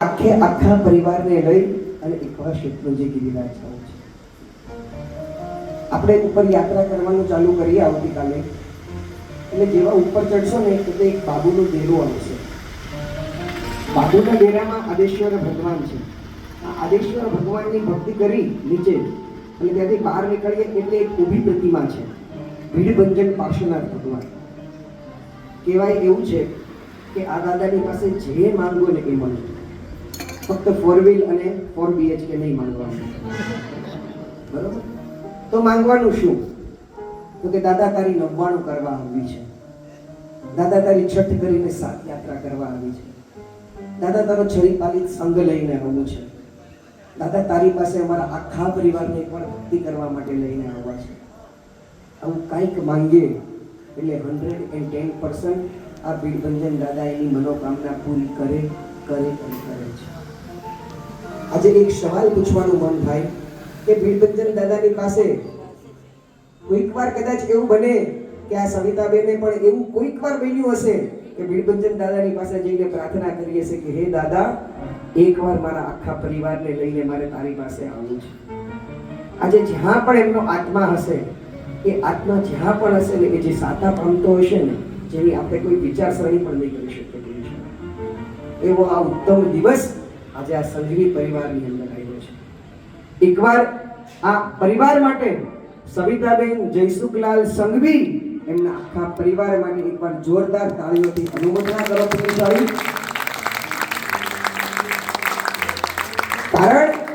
આખા પરિવારને લઈ અને એકવાર શેત્રુંજી ગિરિરાજ જવું છે. આપણે ઉપર યાત્રા કરવાનું ચાલુ કરીએ આવતીકાલે. એટલે જેવા ઉપર ચડશો ને એટલે એક બાબુનો ડેરો આવશે. બાબુના ડેરામાં આદેશ્વર ભગવાન છે. આ આદેશ્વર ભગવાનની ભક્તિ કરી નીચે અને ત્યાંથી બહાર નીકળીએ એટલે એક ઊભી પ્રતિમા છે, ભીડભંજન પાર્શ્વનાથ ભગવાન. કહેવાય એવું છે કે આ દાદાની પાસે જે માંગો ને એ મળે. ફક્ત 4 વ્હીલ અને 4 BHK નહીં માંગવાનું. બરોબર? તો માંગવાનું શું? તો કે દાદા તારી 99 કરવા આવી છે, દાદા તારી છઠ કરીને 7 યાત્રા કરવા આવી છે, દાદા તારો છરી પાલિત સંગ લઈને આવવું છે, દાદા તારી પાસે અમારા આખા પરિવારને એકવાર ભક્તિ કરવા માટે લઈને આવવા છે. આવું કંઈક માંગીએ એટલે 110% આ ભીડભંજન દાદા એની મનોકામના પૂરી કરે છે. આજે એક સવાલ પૂછવાનું મન થાય કે ભીડભંજન દાદાની પાસે કોઈક વાર કદાચ એવું બને કે આ સવિતાબેનને પણ એવું કોઈક વાર બન્યું હશે કે ભીડભંજન દાદાની પાસે જઈને પ્રાર્થના કરી હશે કે હે દાદા, એકવાર મારા આખા પરિવારને લઈને મારે તારી પાસે આવવું છે. આજે જ્યાં પણ એમનો આત્મા હશે, એ આત્મા જ્યાં પણ હશે ને, એ જે સાતા પામતો હશે ને, જેની આપણે કોઈ વિચારસરણી પણ નહીં કરી શકીએ, એવો આ ઉત્તમ દિવસ આજે આ સંઘવી પરિવારની અંદર આવ્યો છે. એકવાર આ પરિવાર માટે સવિતાબેન જયસુખલાલ સંઘવી એમના આખા પરિવાર માટે એકવાર જોરદાર તાળીઓથી અનુમોદના કરો પુરુષાળી.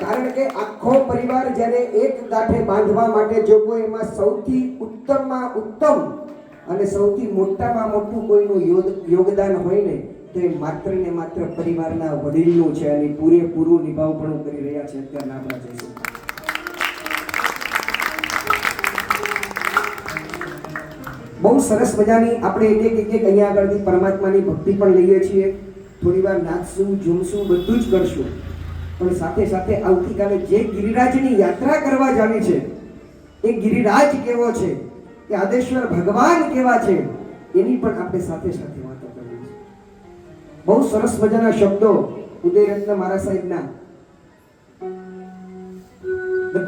કારણ કે આખો પરિવાર જ્યારે એક ગાંઠે બાંધવા માટે જો કોઈ એમાં સૌથી ઉત્તમમાં ઉત્તમ અને સૌથી મોટામાં મોટું કોઈનું યોગદાન હોય ને, તો એ માત્ર ને માત્ર પરિવારના વડીલનું છે અને પૂરેપૂરું નિભાવપણું કરી રહ્યા છે અત્યારના આપણા જયસુખ. બહુ સરસ મજાની આપણે એક અહીંયા આગળથી પરમાત્માની ભક્તિ પણ લઈએ છીએ. થોડી વાર નાચશું, ઝૂમશું, બધું જ કરશું, પણ સાથે સાથે આવતીકાલે જે ગિરિરાજની યાત્રા કરવા જાવી છે, એ ગિરિરાજ કેવો છે, એ આદેશ્વર ભગવાન કેવા છે, એની પણ આપણે સાથે સાથે વાતો કરવી છે. બહુ સરસ મજાના શબ્દો ઉદયરત્ન મારા સાહેબના